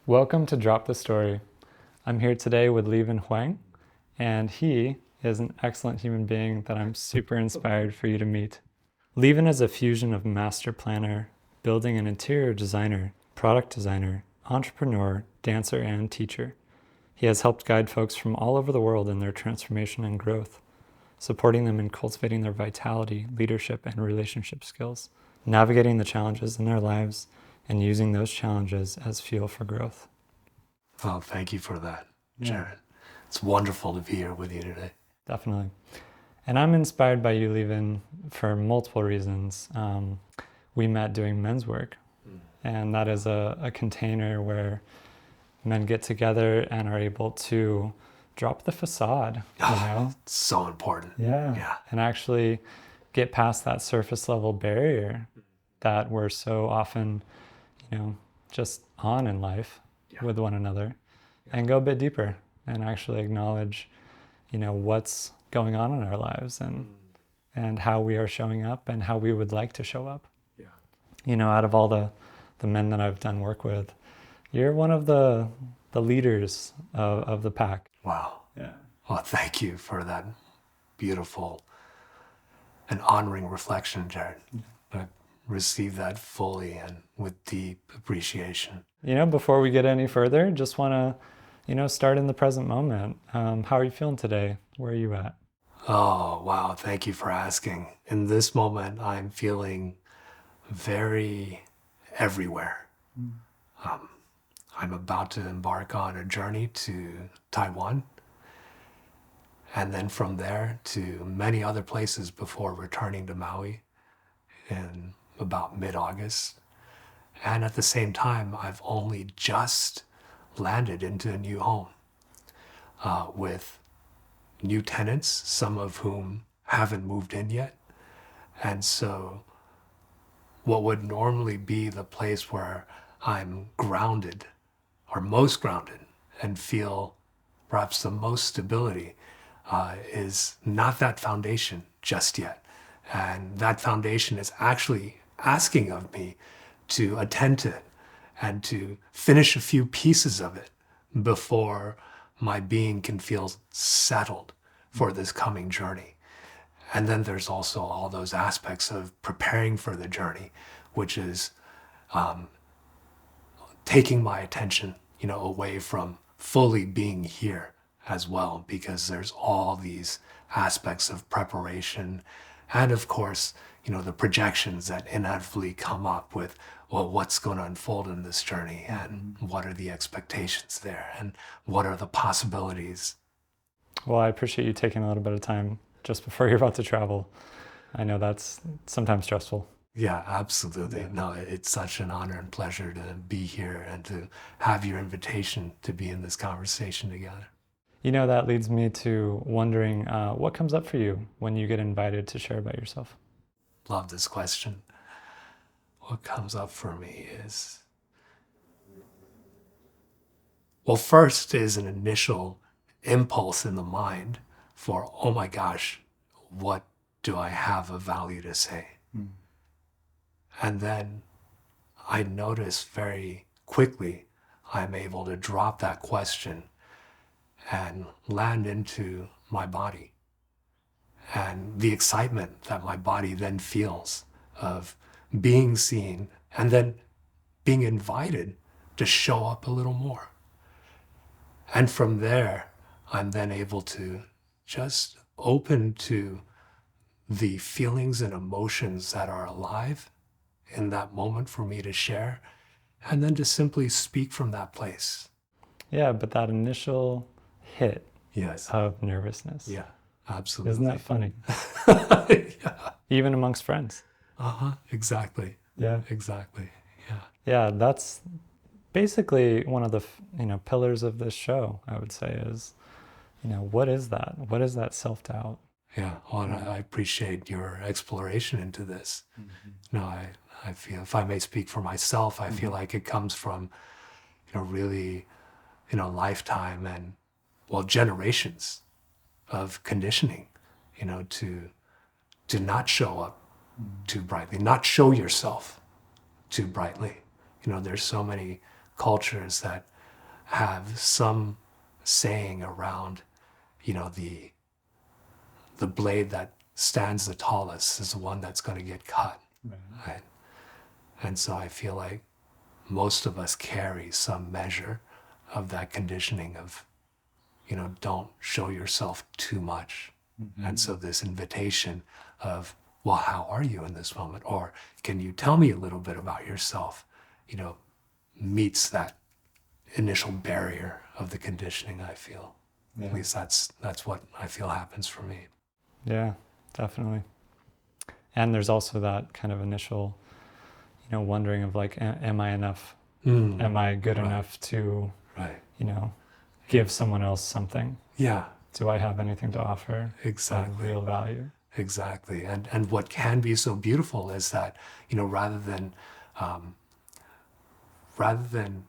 Welcome to Drop the Story. I'm here today with Leiven Hwang, and he is an excellent human being that I'm super inspired for you to meet. Leiven is a fusion of master planner, building and interior designer, product designer, entrepreneur, dancer, and teacher. He has helped guide folks from all over the world in their transformation and growth, supporting them in cultivating their vitality, leadership, and relationship skills, navigating the challenges in their lives, and using those challenges as fuel for growth. Oh, thank you for that, Jared. It's wonderful to be here with you today. Definitely. And I'm inspired by you, Leiven, for multiple reasons. We met doing men's work, and that is a container where men get together and are able to drop the facade, It's so important. Yeah. And actually get past that surface level barrier that we're so often, just on in life with one another, and go a bit deeper and actually acknowledge, what's going on in our lives and how we are showing up and how we would like to show up. Out of all the men that I've done work with, you're one of the leaders of the pack. Wow. Yeah. Well, thank you for that beautiful and honoring reflection, Jared. I receive that fully and with deep appreciation. Before we get any further, just want to, start in the present moment. How are you feeling today? Where are you at? Oh, wow. Thank you for asking. In this moment, I'm feeling very everywhere. I'm about to embark on a journey to Taiwan, and then from there to many other places before returning to Maui in about mid-August. And at the same time, I've only just landed into a new home with new tenants, some of whom haven't moved in yet. And so what would normally be the place where I'm grounded, or most grounded, and feel perhaps the most stability, is not that foundation just yet. And that foundation is actually asking of me to attend to it and to finish a few pieces of it before my being can feel settled for this coming journey. And then there's also all those aspects of preparing for the journey, which is taking my attention, away from fully being here as well, because there's all these aspects of preparation. And of course, the projections that inevitably come up with, well, what's going to unfold in this journey, and what are the expectations there, and what are the possibilities? Well, I appreciate you taking a little bit of time just before you're about to travel. I know that's sometimes stressful. Yeah, absolutely. No, it's such an honor and pleasure to be here and to have your invitation to be in this conversation together. That leads me to wondering what comes up for you when you get invited to share about yourself? Love this question. What comes up for me is, well, first is an initial impulse in the mind for, oh my gosh, what do I have of value to say? And then I notice very quickly I'm able to drop that question and land into my body and the excitement that my body then feels of being seen and then being invited to show up a little more. And from there, I'm then able to just open to the feelings and emotions that are alive in that moment for me to share, and then to simply speak from that place. Yeah, but that initial hit of nervousness. Yeah, absolutely. Isn't that funny? Yeah. Even amongst friends. Exactly. Yeah. Exactly. Yeah. Yeah, that's basically one of the pillars of this show, I would say, is, what is that? What is that self-doubt? Yeah. Well, and I appreciate your exploration into this. I feel, if I may speak for myself, I feel like it comes from, really, lifetime and, well, generations of conditioning, to not show up too brightly, not show yourself too brightly. There's so many cultures that have some saying around, the blade that stands the tallest is the one that's going to get cut. Right? And so I feel like most of us carry some measure of that conditioning of, don't show yourself too much. And so this invitation of, well, how are you in this moment? Or can you tell me a little bit about yourself? Meets that initial barrier of the conditioning, I feel. At least that's what I feel happens for me. Yeah, definitely. And there's also that kind of initial, wondering of like, am I enough? Am I good enough to, give someone else something? Yeah. Do I have anything to offer? Exactly. Real value? Exactly. And what can be so beautiful is that, rather than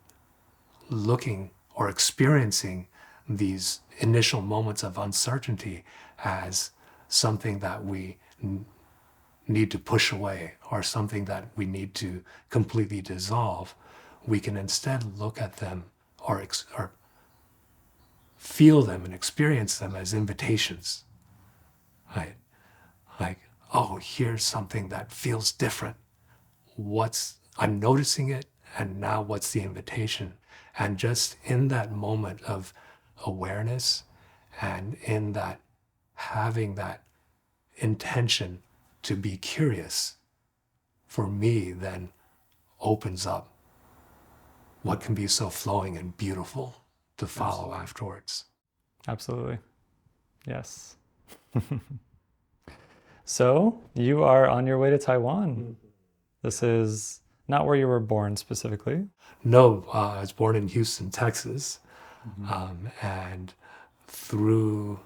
looking or experiencing these initial moments of uncertainty as something that we need to push away or something that we need to completely dissolve, we can instead look at them or feel them and experience them as invitations. Right? Like, oh, here's something that feels different. I'm noticing it, and now what's the invitation? And just in that moment of awareness and in that having that intention to be curious, for me then opens up what can be so flowing and beautiful to follow afterwards. Absolutely. Yes. So you are on your way to Taiwan. This is not where you were born specifically. No, I was born in Houston, Texas. And through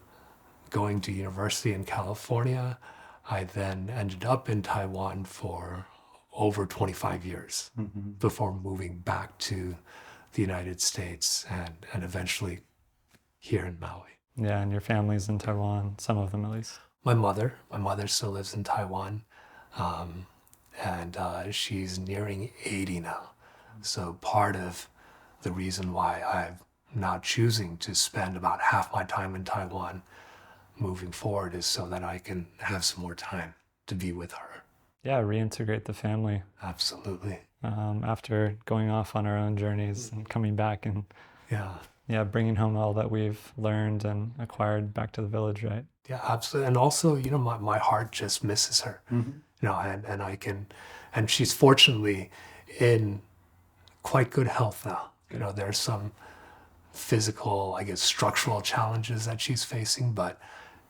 going to university in California, I then ended up in Taiwan for over 25 years before moving back to the United States and eventually here in Maui. Yeah, and your family's in Taiwan, some of them at least. My mother still lives in Taiwan, and she's nearing 80 now. So part of the reason why I'm now choosing to spend about half my time in Taiwan moving forward is so that I can have some more time to be with her. Yeah, reintegrate the family. Absolutely. After going off on our own journeys and coming back and bringing home all that we've learned and acquired back to the village, right? Yeah, absolutely. And also, my heart just misses her, and she's fortunately in quite good health now. There's some physical, I guess, structural challenges that she's facing, but,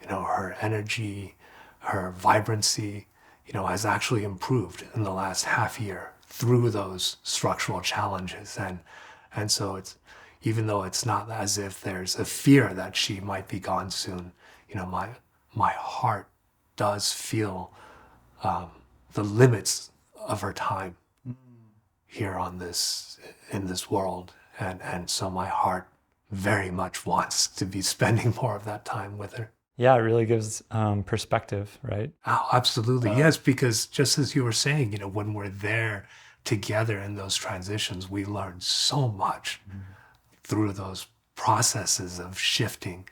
her energy, her vibrancy, has actually improved in the last half year through those structural challenges. And so even though it's not as if there's a fear that she might be gone soon, my heart does feel the limits of her time here in this world. And so my heart very much wants to be spending more of that time with her. Yeah, it really gives perspective, right? Oh, absolutely. Yes, because just as you were saying, when we're there together in those transitions, we learn so much through those processes of shifting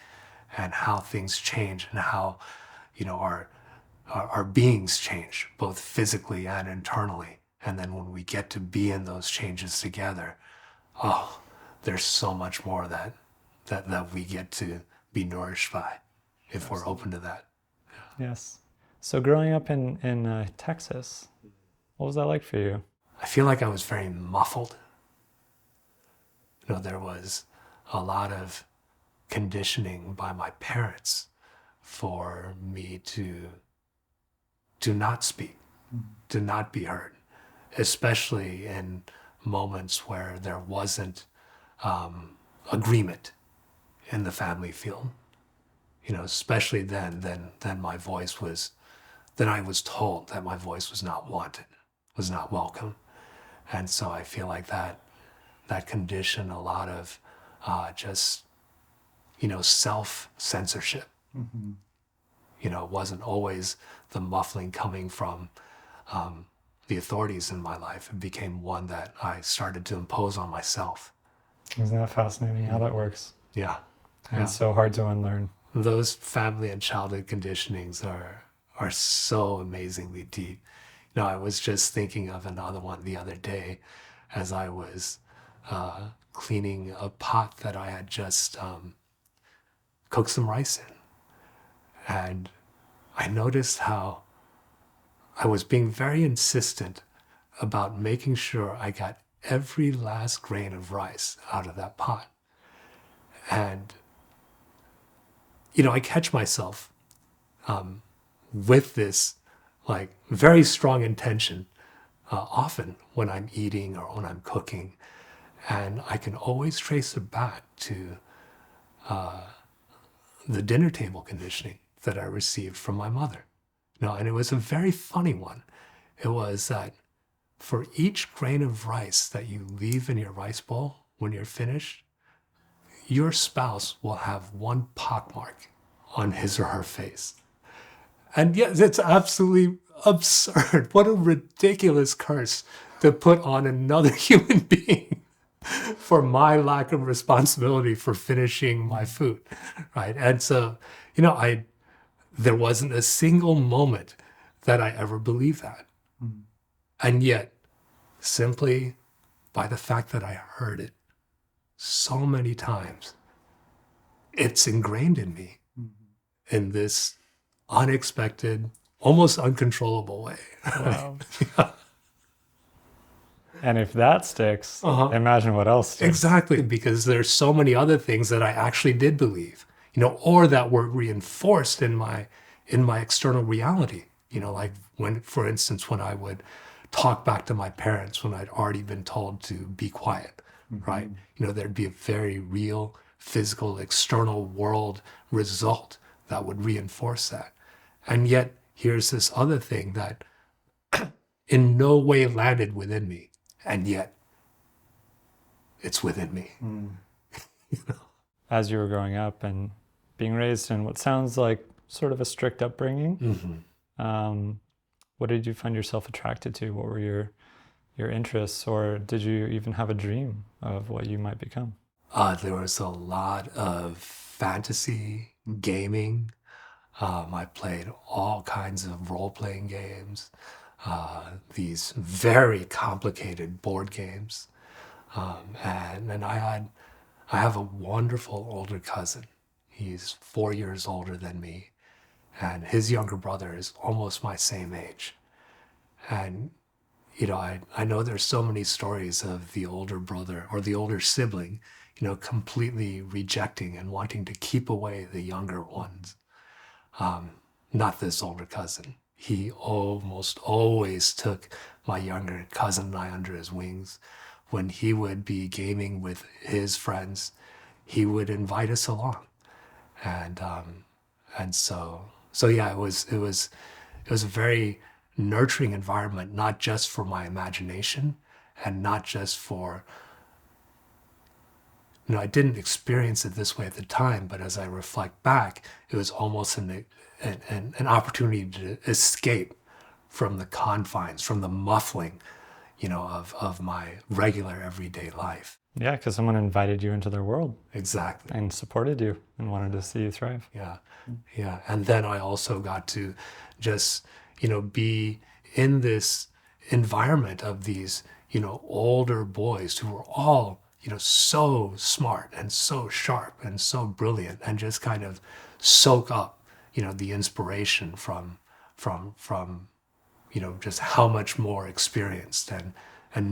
and how things change and how, our beings change, both physically and internally. And then when we get to be in those changes together, there's so much more that we get to be nourished by if we're open to that. Yes. So growing up in Texas, what was that like for you? I feel like I was very muffled. There was a lot of conditioning by my parents for me to not speak, to not be heard, especially in moments where there wasn't agreement in the family field. Especially then my voice was, then I was told that my voice was not wanted, was not welcome. And so I feel like that conditioned a lot of just, self-censorship. It wasn't always the muffling coming from the authorities in my life. It became one that I started to impose on myself. Isn't that fascinating how that works? Yeah. And Yeah. it's so hard to unlearn. Those family and childhood conditionings are so amazingly deep. You know, I was just thinking of another one the other day as I was cleaning a pot that I had just cooked some rice in. And I noticed how I was being very insistent about making sure I got every last grain of rice out of that pot. And, you know, I catch myself with this like very strong intention often when I'm eating or when I'm cooking. And I can always trace it back to the dinner table conditioning that I received from my mother. No, and it was a very funny one. It was that for each grain of rice that you leave in your rice bowl when you're finished, your spouse will have one pockmark on his or her face. And yes, it's absolutely absurd. What a ridiculous curse to put on another human being for my lack of responsibility for finishing my food, right? And so, you know, there wasn't a single moment that I ever believed that. And yet, simply by the fact that I heard it so many times, it's ingrained in me in this unexpected, almost uncontrollable way. Wow. And if that sticks, Uh-huh. imagine what else sticks. Exactly, because there's so many other things that I actually did believe, you know, or that were reinforced in my external reality. You know, like when, for instance, when I would talk back to my parents when I'd already been told to be quiet, right? You know, there'd be a very real, physical, external world result that would reinforce that. And yet, here's this other thing that in no way landed within me, and yet it's within me. As you were growing up and being raised in what sounds like sort of a strict upbringing, what did you find yourself attracted to? What were your interests, or did you even have a dream of what you might become? There was a lot of fantasy gaming. I played all kinds of role-playing games, these very complicated board games. And I have a wonderful older cousin. He's 4 years older than me, and his younger brother is almost my same age. And you know, I know there's so many stories of the older brother or the older sibling, you know, completely rejecting and wanting to keep away the younger ones. Not this older cousin. He almost always took my younger cousin and I under his wings. When he would be gaming with his friends, he would invite us along. And so yeah, it was a very nurturing environment, not just for my imagination and not just for, you know, I didn't experience it this way at the time, but as I reflect back, it was almost an opportunity to escape from the confines, from the muffling, you know, of my regular everyday life. Yeah, because someone invited you into their world Exactly. and supported you and wanted to see you thrive. Yeah. Yeah. And then I also got to just, you know, be in this environment of these, you know, older boys who were all, you know, so smart and so sharp and so brilliant, and just kind of soak up, you know, the inspiration from, you know, just how much more experienced and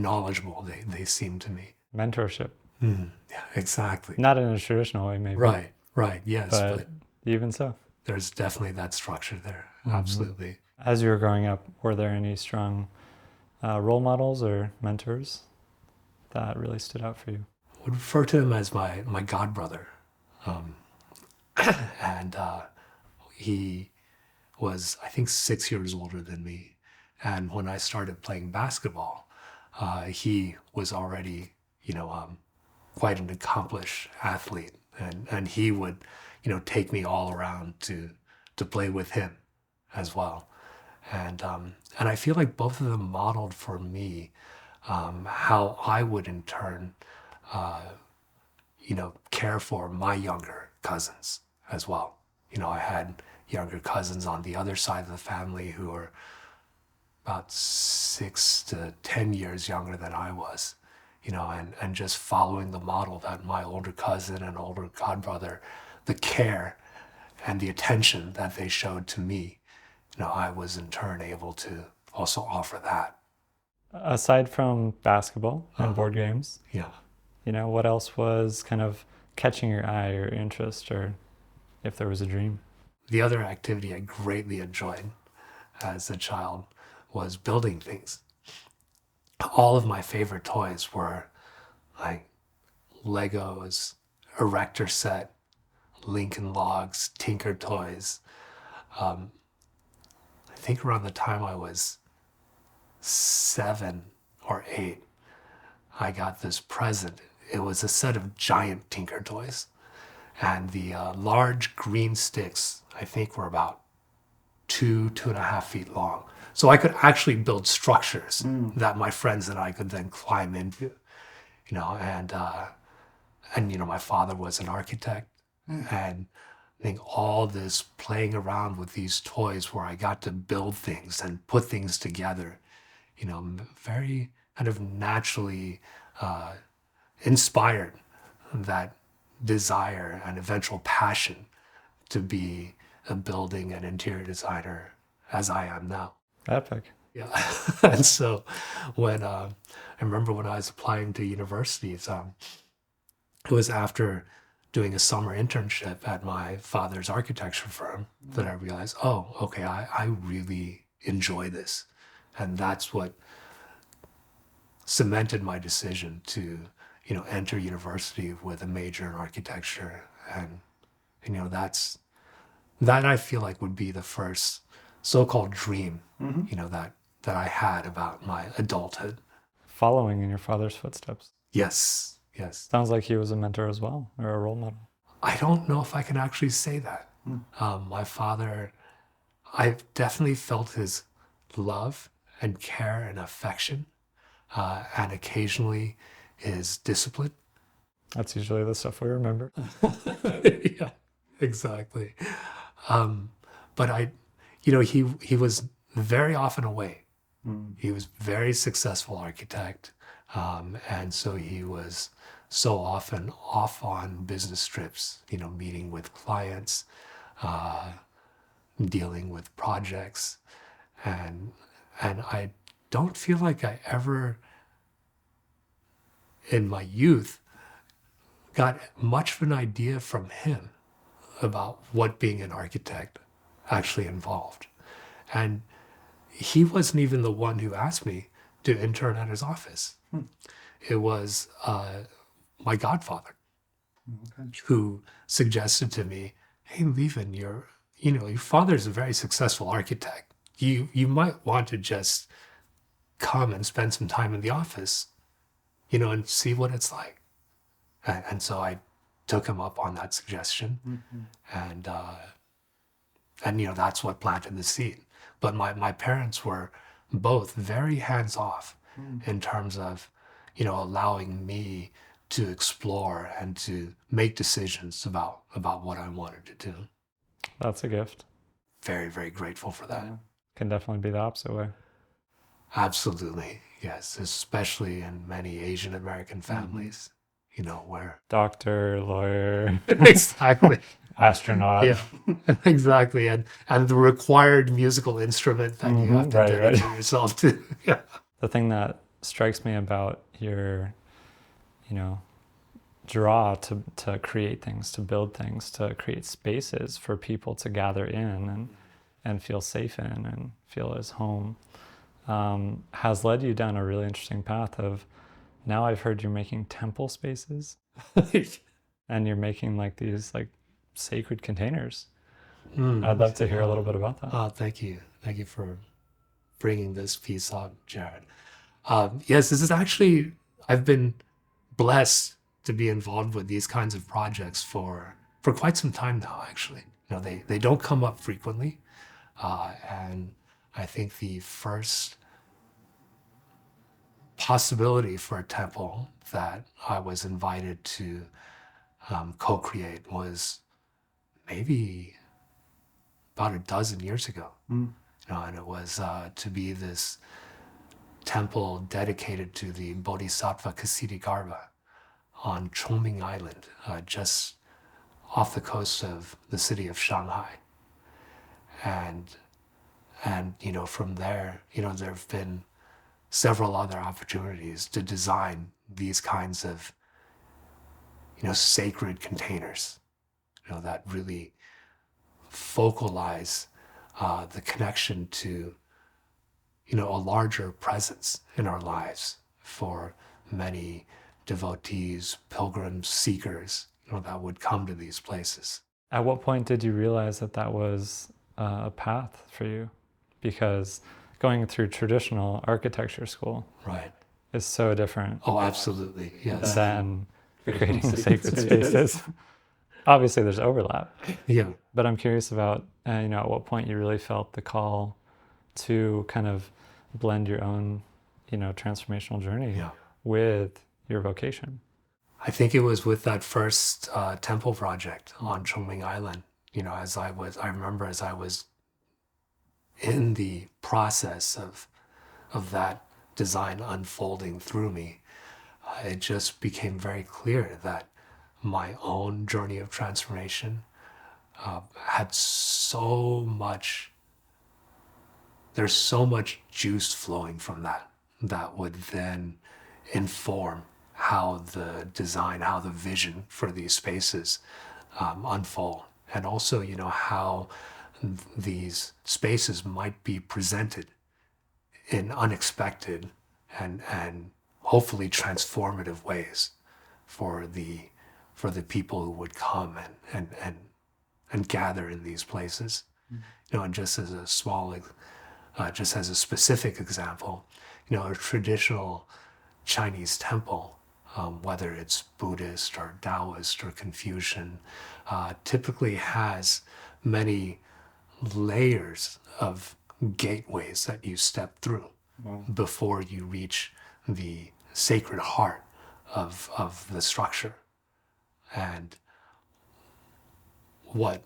knowledgeable they seem to me. Mentorship. Yeah, exactly. Not in a traditional way, maybe. Right, yes, but even so. there's definitely that structure there. Absolutely. As you were growing up, were there any strong role models or mentors that really stood out for you? I would refer to him as my god brother. And he was, I think, 6 years older than me. And when I started playing basketball, he was already, you know, quite an accomplished athlete. And he would, you know, take me all around to play with him as well. And I feel like both of them modeled for me how I would in turn care for my younger cousins as well. I had younger cousins on the other side of the family who were about 6 to 10 years younger than I was, and just following the model that my older cousin and older godbrother, the care and the attention that they showed to me, I was in turn able to also offer that. Aside from basketball and board games, Yeah. What else was kind of catching your eye or interest, or if there was a dream? The other activity I greatly enjoyed as a child was building things. All of my favorite toys were like Legos, Erector set, Lincoln Logs, Tinker Toys. I think around the time I was 7 or 8, I got this present. It was a set of giant Tinker Toys. And the large green sticks, I think, were about 2.5 feet long. So I could actually build structures that my friends and I could then climb into, and my father was an architect. And I think all this playing around with these toys where I got to build things and put things together, very kind of naturally inspired that desire and eventual passion to be a building and interior designer as I am now. Epic. Yeah. And so when I remember when I was applying to universities, it was after doing a summer internship at my father's architecture firm that I realized, oh, okay, I really enjoy this. And that's what cemented my decision to, enter university with a major in architecture. And, that I feel like would be the first so-called dream, that I had about my adulthood. Following in your father's footsteps. Yes, yes. Sounds like he was a mentor as well, or a role model. I don't know if I can actually say that. My father, I definitely felt his love and care and affection, and occasionally his discipline. That's usually the stuff we remember. Yeah, exactly. But he was very often away. He was a very successful architect. And so he was so often off on business trips, meeting with clients, dealing with projects. And I don't feel like I ever, in my youth, got much of an idea from him about what being an architect actually involved. And he wasn't even the one who asked me to intern at his office. It was my godfather who suggested to me, hey, Leiven, your father's a very successful architect. You might want to just come and spend some time in the office, and see what it's like. And so I took him up on that suggestion. And that's what planted the seed. But my parents were both very hands-off in terms of, allowing me to explore and to make decisions about what I wanted to do. That's a gift. Very, very grateful for that. Can definitely be the opposite way. Absolutely, yes, especially in many Asian American families, where... Doctor, lawyer, Exactly. astronaut. Yeah, exactly. And the required musical instrument that you have to dedicate yourself to. Yeah. The thing that strikes me about your, draw to create things, to build things, to create spaces for people to gather in and feel safe in and feel as home, has led you down a really interesting path of, now I've heard you're making temple spaces and you're making like these like sacred containers. I'd love to hear a little bit about that. Thank you. Thank you for bringing this piece up, Jared. Yes, this is actually, I've been blessed to be involved with these kinds of projects for quite some time now, actually. They don't come up frequently. And I think the first possibility for a temple that I was invited to co-create was maybe about a dozen years ago. And it was to be this temple dedicated to the Bodhisattva Ksitigarbha on Chongming Island, just off the coast of the city of Shanghai. And from there, there have been several other opportunities to design these kinds of, sacred containers, that really focalize the connection to, a larger presence in our lives for many devotees, pilgrims, seekers, that would come to these places. At what point did you realize that that was a path for you? Because going through traditional architecture school Right. is so different Oh, absolutely. Yes. than creating sacred spaces. Obviously, there's overlap. Yeah. But I'm curious about, at what point you really felt the call to kind of blend your own, transformational journey with your vocation. I think it was with that first temple project on Chongming Island. I remember as I was in the process of that design unfolding through me, it just became very clear that my own journey of transformation had there's so much juice flowing from that would then inform how the design, how the vision for these spaces unfold. And also, how these spaces might be presented in unexpected and hopefully transformative ways for the people who would come and gather in these places. And just as a specific example, a traditional Chinese temple, whether it's Buddhist or Taoist or Confucian, typically has many layers of gateways that you step through before you reach the sacred heart of the structure. And what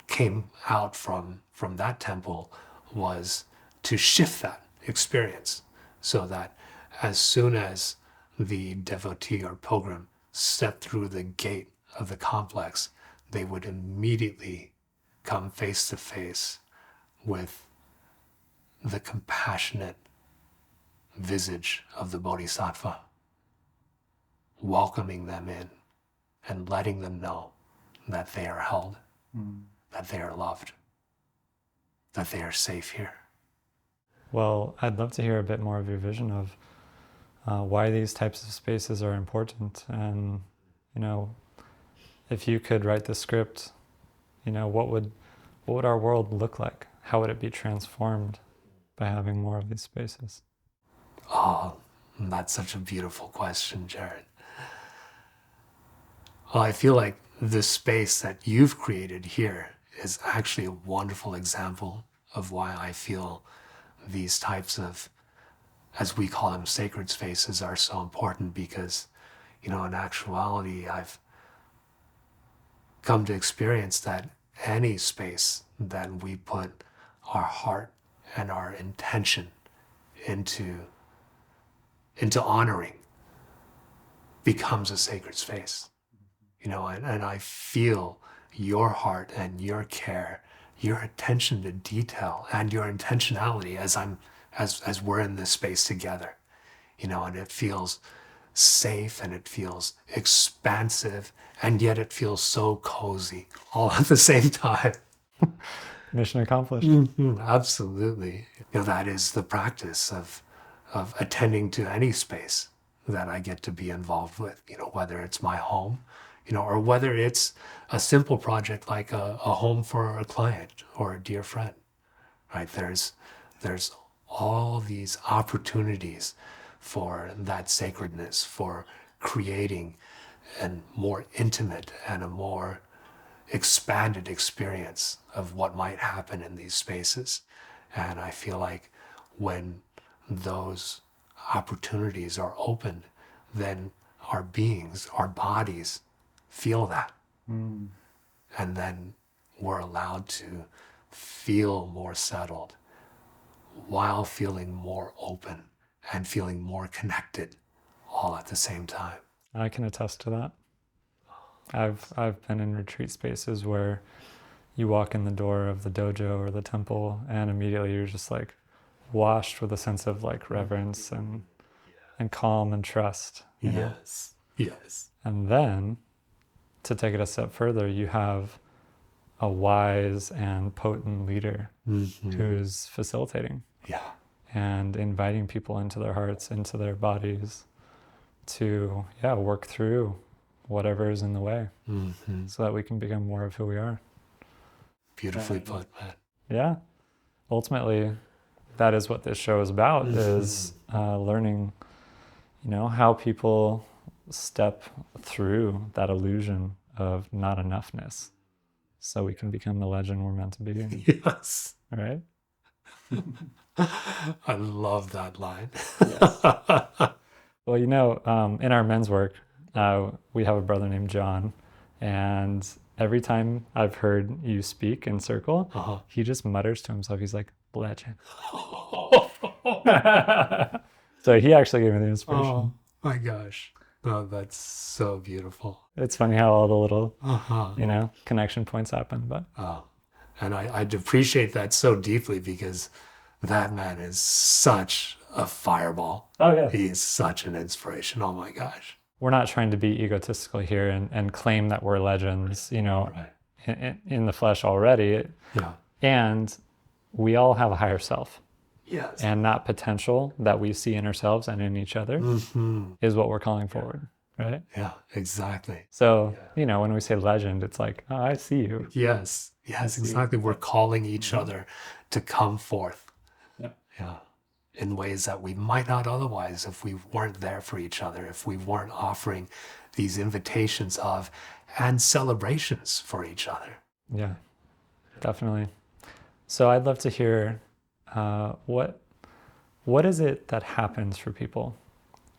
came out from that temple was to shift that experience so that as soon as the devotee or pilgrim stepped through the gate of the complex, they would immediately come face to face with the compassionate visage of the Bodhisattva, welcoming them in and letting them know that they are held, that they are loved, that they are safe here. Well, I'd love to hear a bit more of your vision of why these types of spaces are important. And, if you could write the script, what would our world look like? How would it be transformed by having more of these spaces? Oh, that's such a beautiful question, Jared. Well, I feel like the space that you've created here is actually a wonderful example of why I feel these types of, as we call them, sacred spaces are so important, because, in actuality, I've come to experience that any space that we put our heart and our intention into honoring becomes a sacred space. And I feel your heart and your care, your attention to detail and your intentionality as we're in this space together, and it feels safe and it feels expansive, and yet it feels so cozy all at the same time. Mission accomplished. Absolutely. That is the practice of attending to any space that I get to be involved with, whether it's my home, or whether it's a simple project like a home for a client or a dear friend, right? There's all these opportunities for that sacredness, for creating a more intimate and a more expanded experience of what might happen in these spaces. And I feel like when those opportunities are opened, then our beings, our bodies feel that. Mm. And then we're allowed to feel more settled while feeling more open and feeling more connected all at the same time. I can attest to that. I've been in retreat spaces where you walk in the door of the dojo or the temple and immediately you're just like washed with a sense of like reverence and calm and trust. You know? Yes. And then to take it a step further, you have a wise and potent leader who's facilitating Yeah. and inviting people into their hearts, into their bodies to, work through whatever is in the way so that we can become more of who we are. Beautifully put, man. Yeah. Ultimately, that is what this show is about, is learning, how people step through that illusion of not enoughness so we can become the legend we're meant to be. Yes. Right? I love that line. Yes. Well, in our men's work, we have a brother named John, and every time I've heard you speak in circle, he just mutters to himself. He's like, legend. So he actually gave me the inspiration. Oh my gosh. Oh, that's so beautiful. It's funny how all the little, connection points happen. But and I'd appreciate that so deeply because that man is such a fireball. Oh, yeah. He is such an inspiration. Oh my gosh. We're not trying to be egotistical here and claim that we're legends, Right. in the flesh already. Yeah. And we all have a higher self. Yes. And that potential that we see in ourselves and in each other is what we're calling forward, right? Yeah, exactly. So, when we say legend, it's like, oh, I see you. Yes, exactly. We're calling each other to come forth. Yeah. In ways that we might not otherwise if we weren't there for each other, if we weren't offering these invitations of and celebrations for each other. Yeah, definitely. So I'd love to hear what is it that happens for people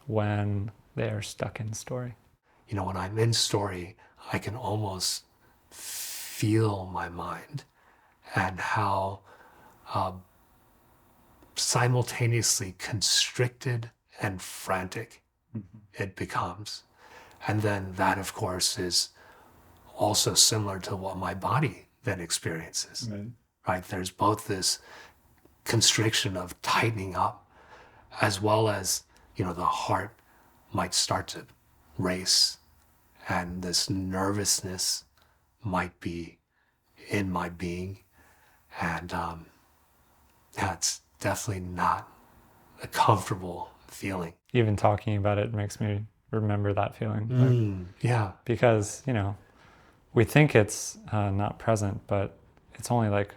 when they are stuck in story? When I'm in story, I can almost feel my mind and how simultaneously constricted and frantic it becomes. And then that, of course, is also similar to what my body then experiences. Right? There's both this constriction of tightening up, as well as, the heart might start to race, and this nervousness might be in my being. And it's definitely not a comfortable feeling. Even talking about it makes me remember that feeling. Yeah. Because, we think it's not present, but it's only like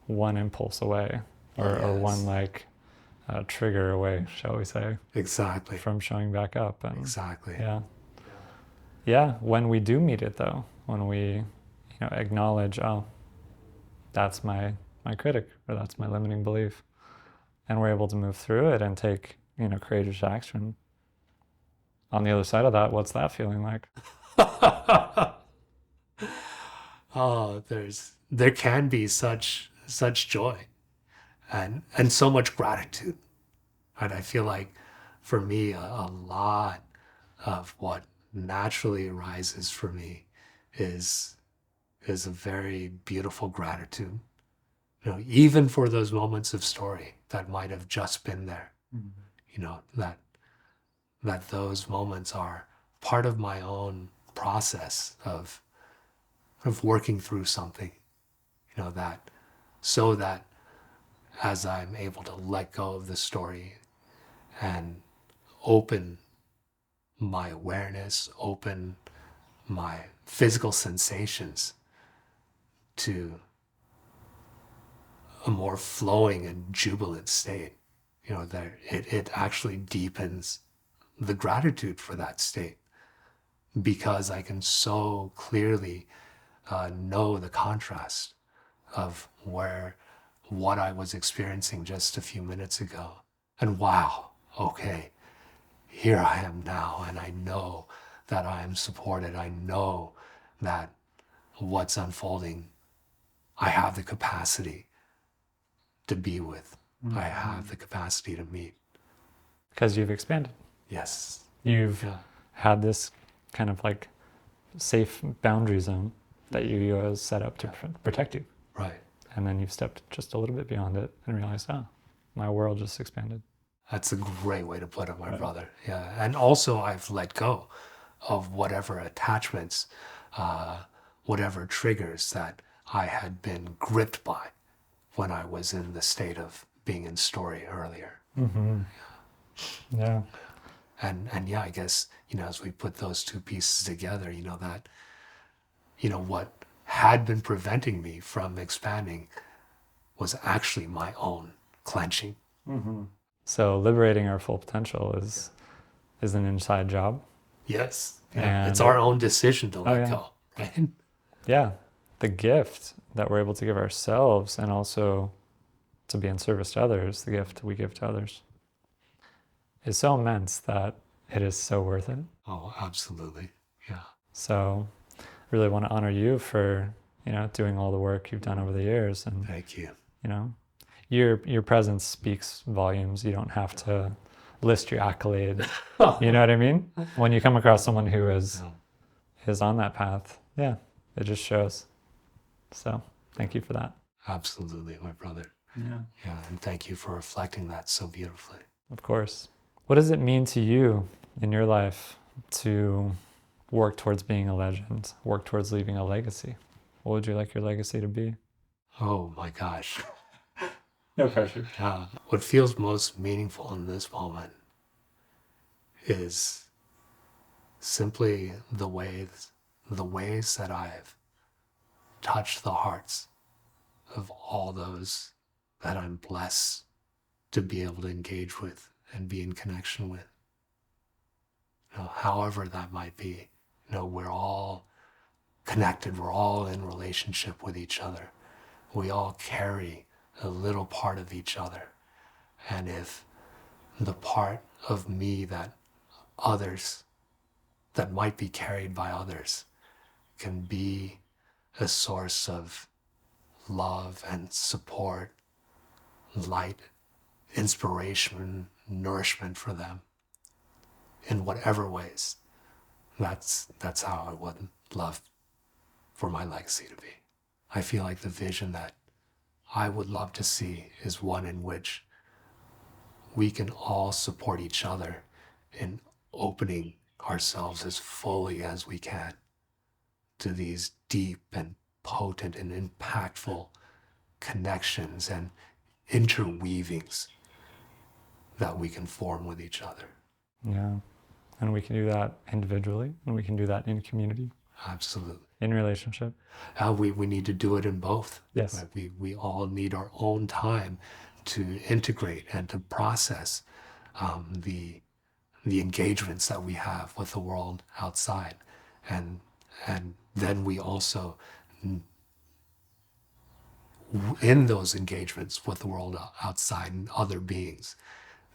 one impulse away or one trigger away, shall we say. Exactly. From showing back up. And, exactly. Yeah. When we do meet it, though, when we, acknowledge, oh, that's my critic, or that's my limiting belief, and we're able to move through it and take, courageous action. On the other side of that, what's that feeling like? Oh, there can be such joy and so much gratitude. And I feel like for me, a lot of what naturally arises for me is a very beautiful gratitude. Even for those moments of story that might have just been there, that those moments are part of my own process of working through something, that so that as I'm able to let go of the story and open my awareness, open my physical sensations to a more flowing and jubilant state, that it actually deepens the gratitude for that state, because I can so clearly know the contrast of what I was experiencing just a few minutes ago. And wow, okay, here I am now, and I know that I am supported. I know that what's unfolding, I have the capacity to be with. I have the capacity to meet. Because you've expanded. Yes. You've Yeah. had this kind of like safe boundary zone that you set up to protect you. Right. And then you've stepped just a little bit beyond it and realized, oh, my world just expanded. That's a great way to put it, my brother. Yeah. And also I've let go of whatever attachments, whatever triggers that I had been gripped by when I was in the state of being in story earlier. Yeah. And yeah, I guess, as we put those two pieces together, that, what had been preventing me from expanding was actually my own clenching. So liberating our full potential is an inside job. Yes. Yeah. And it's our own decision to let go. Right? Yeah. The gift that we're able to give ourselves and also to be in service to others, the gift we give to others, is so immense that it is so worth it. Oh, absolutely. Yeah. So I really want to honor you for, doing all the work you've done over the years. And, Thank you. Your presence speaks volumes. You don't have to list your accolades. You know what I mean? When you come across someone who is on that path, yeah, it just shows. So thank you for that. Absolutely, my brother. Yeah. Yeah, and thank you for reflecting that so beautifully. Of course. What does it mean to you in your life to work towards being a legend, work towards leaving a legacy? What would you like your legacy to be? Oh my gosh. No pressure. Yeah. What feels most meaningful in this moment is simply the ways that I've touched the hearts of all those that I'm blessed to be able to engage with and be in connection with. However that might be, we're all connected. We're all in relationship with each other. We all carry a little part of each other. And if the part of me that might be carried by others can be a source of love and support, light, inspiration, nourishment for them in whatever ways, that's how I would love for my legacy to be. I feel like the vision that I would love to see is one in which we can all support each other in opening ourselves as fully as we can to these deep and potent and impactful connections and interweavings that we can form with each other. Yeah. And we can do that individually, and we can do that in community. Absolutely. In relationship. We need to do it in both. Yes. Right? We all need our own time to integrate and to process the engagements that we have with the world outside, and then we also, in those engagements with the world outside and other beings,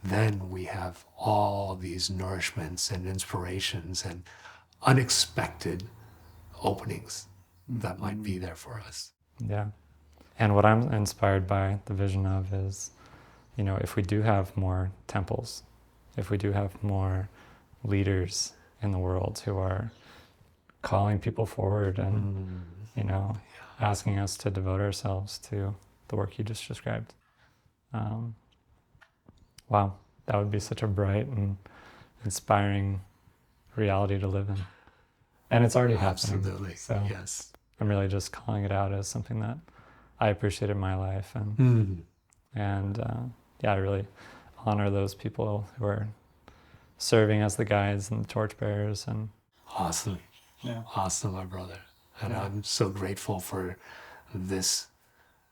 then we have all these nourishments and inspirations and unexpected openings that might be there for us. Yeah. And what I'm inspired by the vision of is, if we do have more temples, if we do have more leaders in the world who are calling people forward and, asking us to devote ourselves to the work you just described. Wow, that would be such a bright and inspiring reality to live in. And it's already happening. Absolutely. So yes. I'm really just calling it out as something that I appreciate in my life. And I really honor those people who are serving as the guides and the torchbearers. And awesome. Yeah. Awesome, my brother. And I'm so grateful for this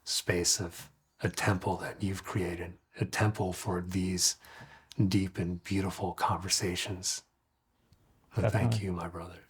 space of a temple that you've created, a temple for these deep and beautiful conversations. So thank you, my brother.